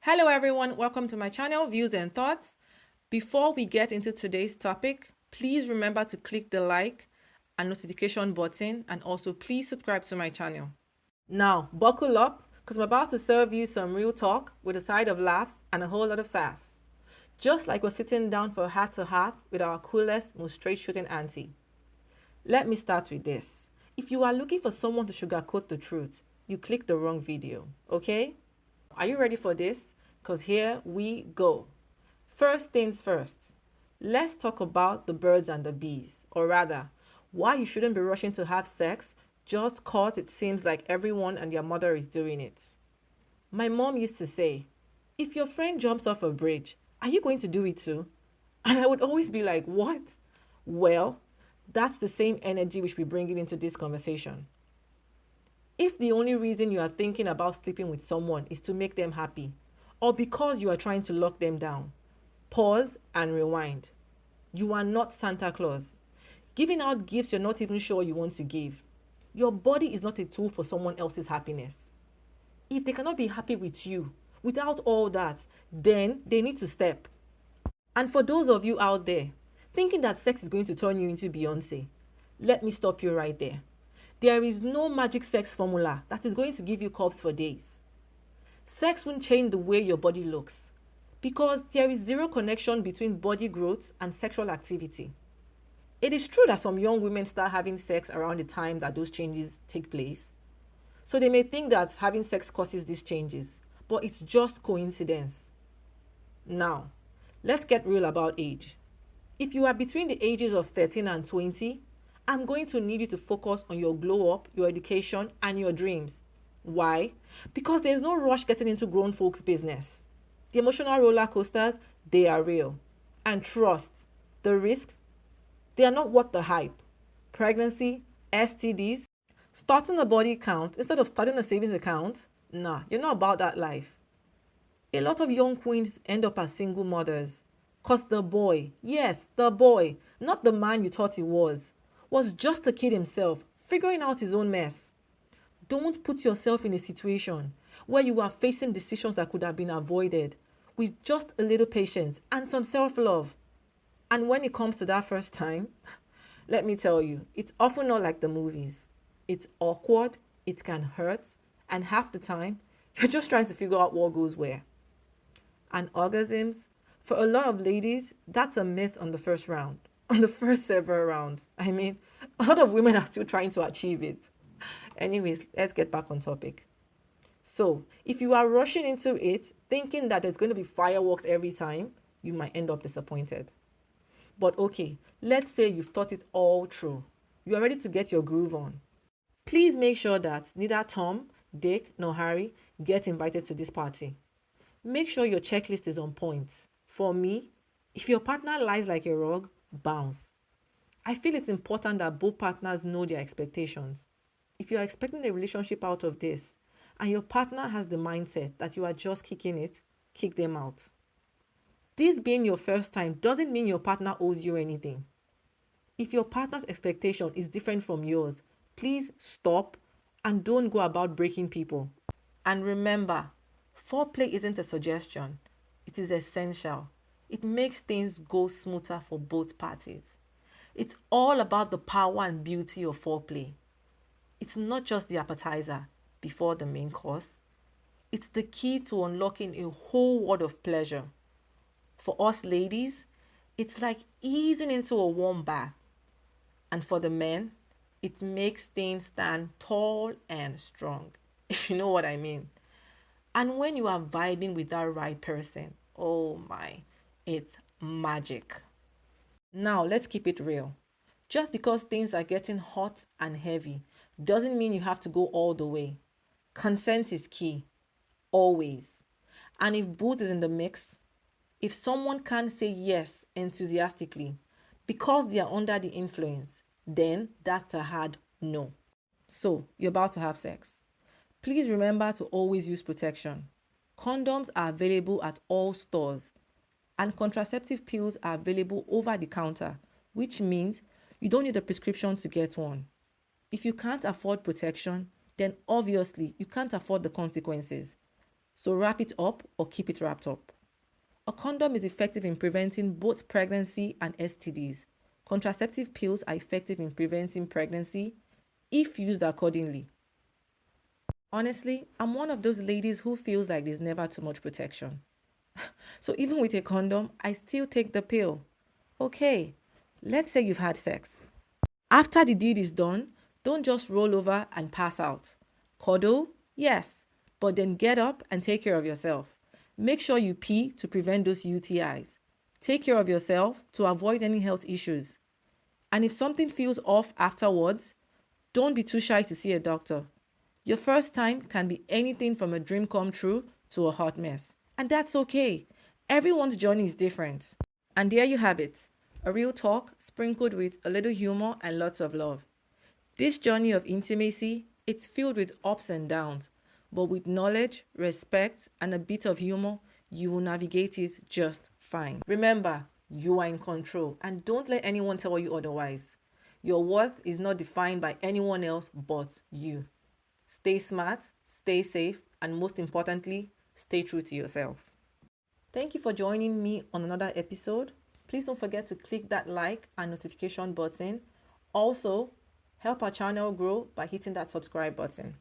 Hello everyone, welcome to my channel, Views and Thoughts. Before we get into today's topic, please remember to click the like and notification button, and also please subscribe to my channel. Now, buckle up because I'm about to serve you some real talk with a side of laughs and a whole lot of sass. Just like we're sitting down for heart to heart with our coolest, most straight shooting auntie. Let me start with this. If you are looking for someone to sugarcoat the truth, you clicked the wrong video, okay? Are you ready for this? Because here we go. First things first, let's talk about the birds and the bees, or rather, why you shouldn't be rushing to have sex just cause it seems like everyone and their mother is doing it. My mom used to say, if your friend jumps off a bridge, are you going to do it too? And I would always be like, what? Well, that's the same energy which we bring into this conversation. If the only reason you are thinking about sleeping with someone is to make them happy, or because you are trying to lock them down, pause and rewind. You are not Santa Claus, giving out gifts you're not even sure you want to give. Your body is not a tool for someone else's happiness. If they cannot be happy with you without all that, then they need to step. And for those of you out there thinking that sex is going to turn you into Beyonce, let me stop you right there. There is no magic sex formula that is going to give you curves for days. Sex won't change the way your body looks because there is zero connection between body growth and sexual activity. It is true that some young women start having sex around the time that those changes take place. So they may think that having sex causes these changes, but it's just coincidence. Now, let's get real about age. If you are between the ages of 13 and 20, I'm going to need you to focus on your glow up, your education, and your dreams. Why? Because there's no rush getting into grown folks' business. The emotional roller coasters, they are real. And trust, the risks, they are not worth the hype. Pregnancy, STDs, starting a body count instead of starting a savings account, nah, you're not about that life. A lot of young queens end up as single mothers. Cause the boy, yes, the boy, not the man you thought he was just a kid himself, figuring out his own mess. Don't put yourself in a situation where you are facing decisions that could have been avoided with just a little patience and some self-love. And when it comes to that first time, let me tell you, it's often not like the movies. It's awkward, it can hurt, and half the time, you're just trying to figure out what goes where. And orgasms, for a lot of ladies, that's a myth on the first round, on the first several rounds. I mean, a lot of women are still trying to achieve it. Anyways, let's get back on topic. So, if you are rushing into it thinking that there's going to be fireworks every time, you might end up disappointed. But okay, let's say you've thought it all through. You are ready to get your groove on. Please make sure that neither Tom, Dick, nor Harry get invited to this party. Make sure your checklist is on point. For me, if your partner lies like a rug, bounce. I feel it's important that both partners know their expectations. If you're expecting a relationship out of this and your partner has the mindset that you are just kicking it, kick them out. This being your first time doesn't mean your partner owes you anything. If your partner's expectation is different from yours, please stop and don't go about breaking people. And remember, foreplay isn't a suggestion, it is essential. It makes things go smoother for both parties. It's all about the power and beauty of foreplay. It's not just the appetizer before the main course. It's the key to unlocking a whole world of pleasure. For us ladies, it's like easing into a warm bath. And for the men, it makes things stand tall and strong, if you know what I mean. And when you are vibing with that right person, oh my, it's magic. Now, let's keep it real. Just because things are getting hot and heavy doesn't mean you have to go all the way. Consent is key, always. And if booze is in the mix, if someone can't say yes enthusiastically because they are under the influence, then that's a hard no. So, you're about to have sex. Please remember to always use protection. Condoms are available at all stores, and contraceptive pills are available over the counter, which means you don't need a prescription to get one. If you can't afford protection, then obviously you can't afford the consequences. So wrap it up or keep it wrapped up. A condom is effective in preventing both pregnancy and STDs. Contraceptive pills are effective in preventing pregnancy if used accordingly. Honestly, I'm one of those ladies who feels like there's never too much protection. So even with a condom, I still take the pill. Okay, let's say you've had sex. After the deed is done, don't just roll over and pass out. Cuddle, yes, but then get up and take care of yourself. Make sure you pee to prevent those UTIs. Take care of yourself to avoid any health issues. And if something feels off afterwards, don't be too shy to see a doctor. Your first time can be anything from a dream come true to a hot mess. And that's okay. Everyone's journey is different. And there you have it. A real talk sprinkled with a little humor and lots of love. This journey of intimacy, it's filled with ups and downs, but with knowledge, respect, and a bit of humor, you will navigate it just fine. Remember, you are in control and don't let anyone tell you otherwise. Your worth is not defined by anyone else but you. Stay smart, stay safe, and most importantly, stay true to yourself. Thank you for joining me on another episode. Please don't forget to click that like and notification button. Also, help our channel grow by hitting that subscribe button.